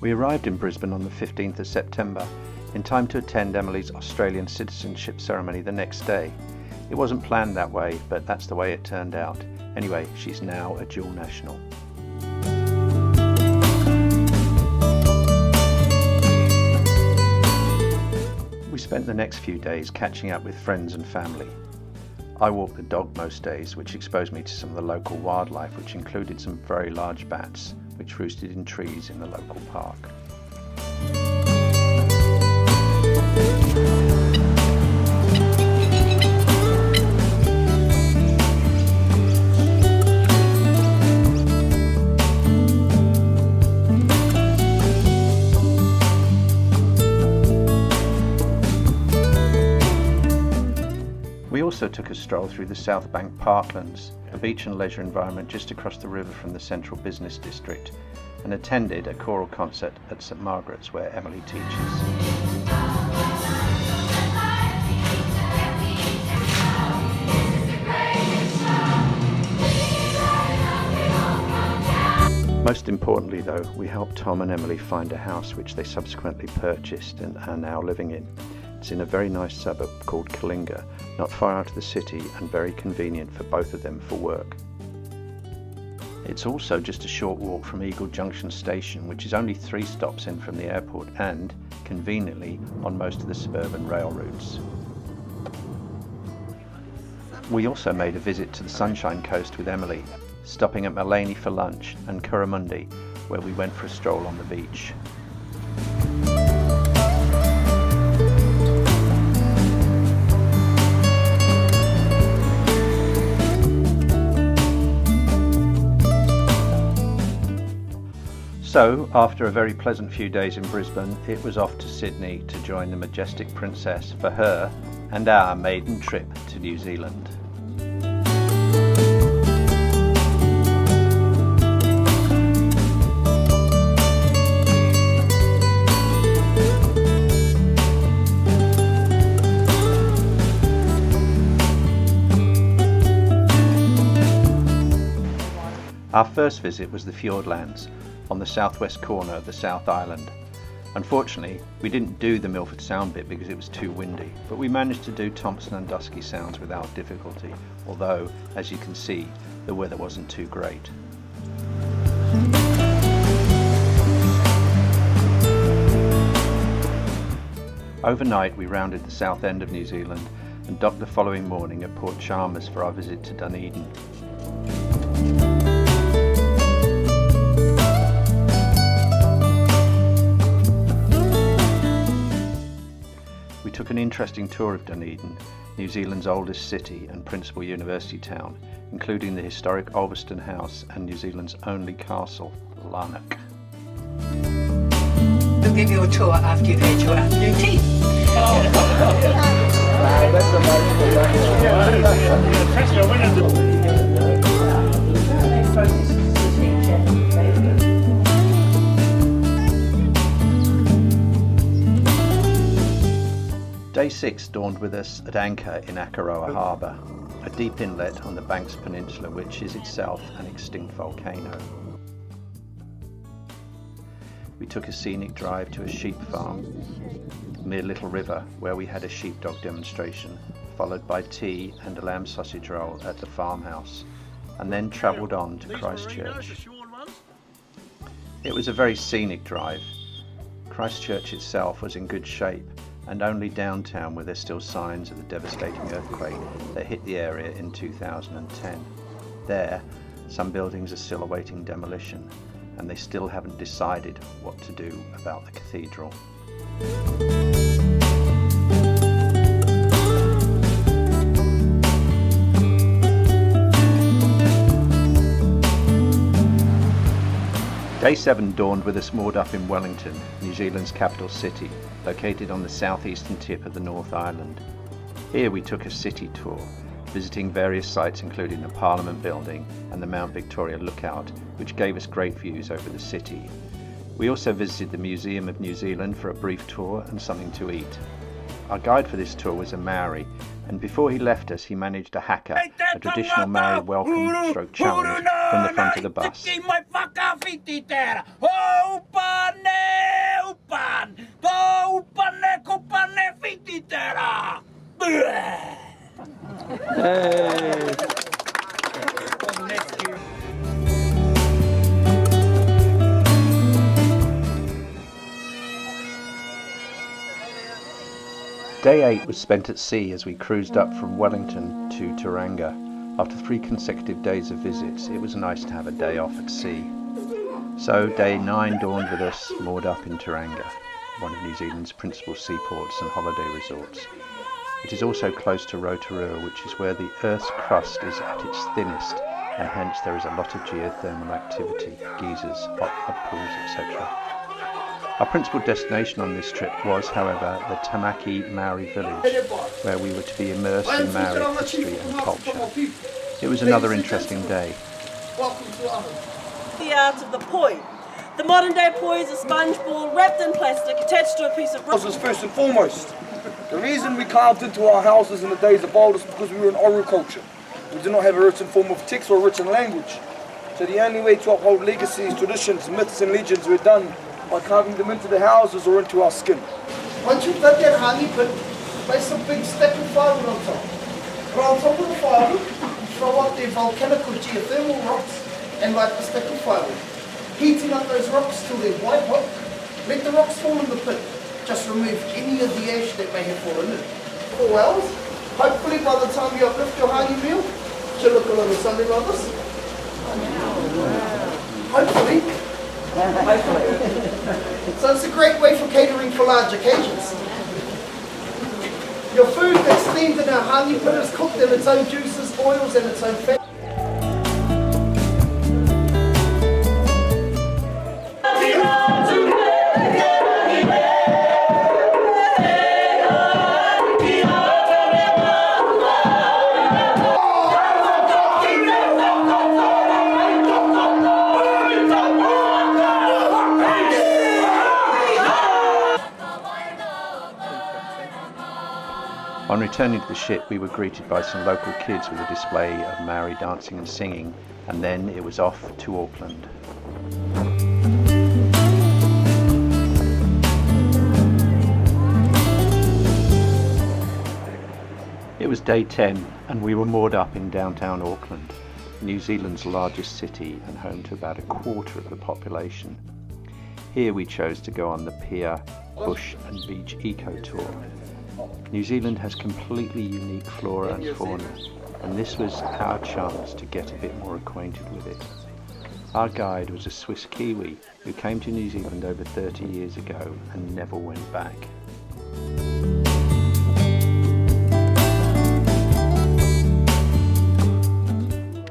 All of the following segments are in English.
We arrived in Brisbane on the 15th of September, in time to attend Emily's Australian citizenship ceremony the next day. It wasn't planned that way, but that's the way it turned out. Anyway, she's now a dual national. We spent the next few days catching up with friends and family. I walked the dog most days, which exposed me to some of the local wildlife, which included some very large bats, which roosted in trees in the local park. We also took a stroll through the South Bank Parklands, a beach and leisure environment just across the river from the central business district, and attended a choral concert at St Margaret's where Emily teaches. Most importantly though, we helped Tom and Emily find a house which they subsequently purchased and are now living in. It's in a very nice suburb called Kalinga, not far out of the city and very convenient for both of them for work. It's also just a short walk from Eagle Junction Station, which is only 3 stops in from the airport and, conveniently, on most of the suburban rail routes. We also made a visit to the Sunshine Coast with Emily, stopping at Maleny for lunch and Curramundi, where we went for a stroll on the beach. So, after a very pleasant few days in Brisbane, it was off to Sydney to join the Majestic Princess for her and our maiden trip to New Zealand. Our first visit was the Fiordlands, on the southwest corner of the South Island. Unfortunately, we didn't do the Milford Sound bit because it was too windy, but we managed to do Thompson and Dusky Sounds without difficulty, although, as you can see, the weather wasn't too great. Overnight, we rounded the south end of New Zealand and docked the following morning at Port Chalmers for our visit to Dunedin. We took an interesting tour of Dunedin, New Zealand's oldest city and principal university town, including the historic Ulverston House and New Zealand's only castle, Larnac. We'll give you a tour after you've had your afternoon tea. Day 6 dawned with us at anchor in Akaroa Harbour, a deep inlet on the Banks Peninsula which is itself an extinct volcano. We took a scenic drive to a sheep farm near Little River where we had a sheepdog demonstration, followed by tea and a lamb sausage roll at the farmhouse, and then travelled on to Christchurch. It was a very scenic drive. Christchurch itself was in good shape, and only downtown were there still signs of the devastating earthquake that hit the area in 2010. There, some buildings are still awaiting demolition, and they still haven't decided what to do about the cathedral. Day 7 dawned with us moored up in Wellington, New Zealand's capital city, located on the southeastern tip of the North Island. Here we took a city tour, visiting various sites including the Parliament Building and the Mount Victoria Lookout, which gave us great views over the city. We also visited the Museum of New Zealand for a brief tour and something to eat. Our guide for this tour was a Maori, and before he left us he managed a haka, a traditional Maori welcome stroke challenge from the front of the bus. Day 8 was spent at sea as we cruised up from Wellington to Tauranga. After 3 consecutive days of visits, it was nice to have a day off at sea. So Day 9 dawned with us moored up in Tauranga, one of New Zealand's principal seaports and holiday resorts. It is also close to Rotorua, which is where the Earth's crust is at its thinnest, and hence there is a lot of geothermal activity, geysers, hot pools, etc. Our principal destination on this trip was, however, the Tamaki Maori village, where we were to be immersed in Maori history and culture. It was another interesting day. The art of the poi. The modern day poi is a sponge ball wrapped in plastic attached to a piece of rope. First and foremost, the reason we carved into our houses in the days of old is because we were an oral culture. We do not have a written form of text or a written language. So the only way to uphold legacies, traditions, myths and legends were done by carving them into the houses or into our skin. Once you've got that honey pit, place a big stack of firewood on top. But on top of the firewood, you throw up their volcanic or geothermal rocks and light the stack of firewood. Heating up those rocks till they're white hot. Let the rocks fall in the pit. Just remove any of the ash that may have fallen in. 4 hours. Hopefully by the time you uplift your honey meal, she'll look a little something like this. Hopefully. So it's a great way for catering for large occasions. Your food that's steamed in our honey pit is cooked in its own juices, oils and its own fat. On returning to the ship, we were greeted by some local kids with a display of Maori dancing and singing, and then it was off to Auckland. It was day 10 and we were moored up in downtown Auckland, New Zealand's largest city and home to about a quarter of the population. Here we chose to go on the Pia Bush and Beach Eco Tour. New Zealand has completely unique flora and fauna, and this was our chance to get a bit more acquainted with it. Our guide was a Swiss Kiwi who came to New Zealand over 30 years ago and never went back.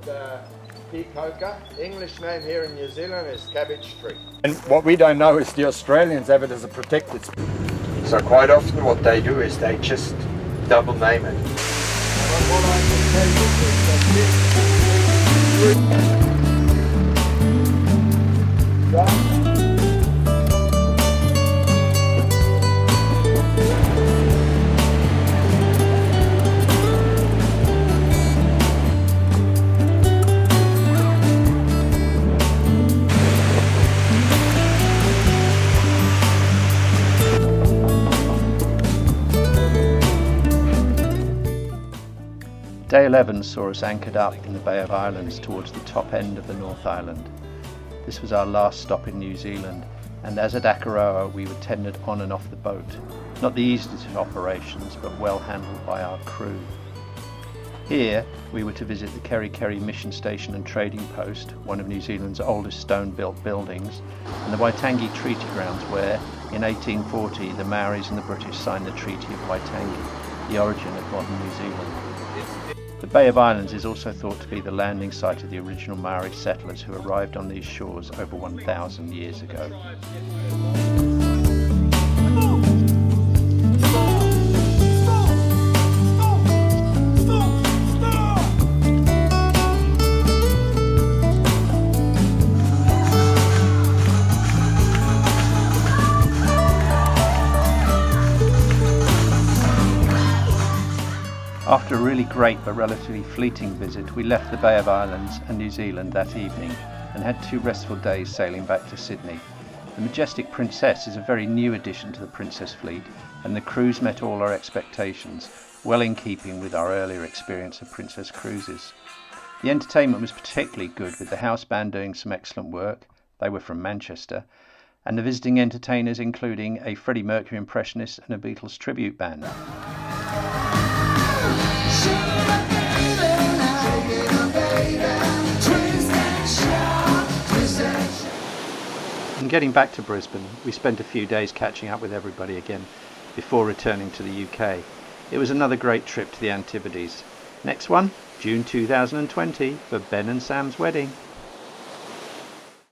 The pea coca, the English name here in New Zealand is cabbage tree. And what we don't know is the Australians have it as a protected species. So quite often what they do is they just double name it. Day 11 saw us anchored up in the Bay of Islands towards the top end of the North Island. This was our last stop in New Zealand, and as at Akaroa we were tended on and off the boat. Not the easiest of operations, but well handled by our crew. Here we were to visit the Kerikeri Mission Station and Trading Post, one of New Zealand's oldest stone-built buildings, and the Waitangi Treaty Grounds where, in 1840, the Maoris and the British signed the Treaty of Waitangi, the origin of modern New Zealand. The Bay of Islands is also thought to be the landing site of the original Maori settlers who arrived on these shores over 1,000 years ago. After a really great but relatively fleeting visit, we left the Bay of Islands and New Zealand that evening and had 2 restful days sailing back to Sydney. The Majestic Princess is a very new addition to the Princess fleet, and the cruise met all our expectations, well in keeping with our earlier experience of Princess cruises. The entertainment was particularly good, with the house band doing some excellent work. They were from Manchester, and the visiting entertainers including a Freddie Mercury impressionist and a Beatles tribute band. And getting back to Brisbane, we spent a few days catching up with everybody again before returning to the UK. It was another great trip to the Antipodes. Next one, June 2020, for Ben and Sam's wedding.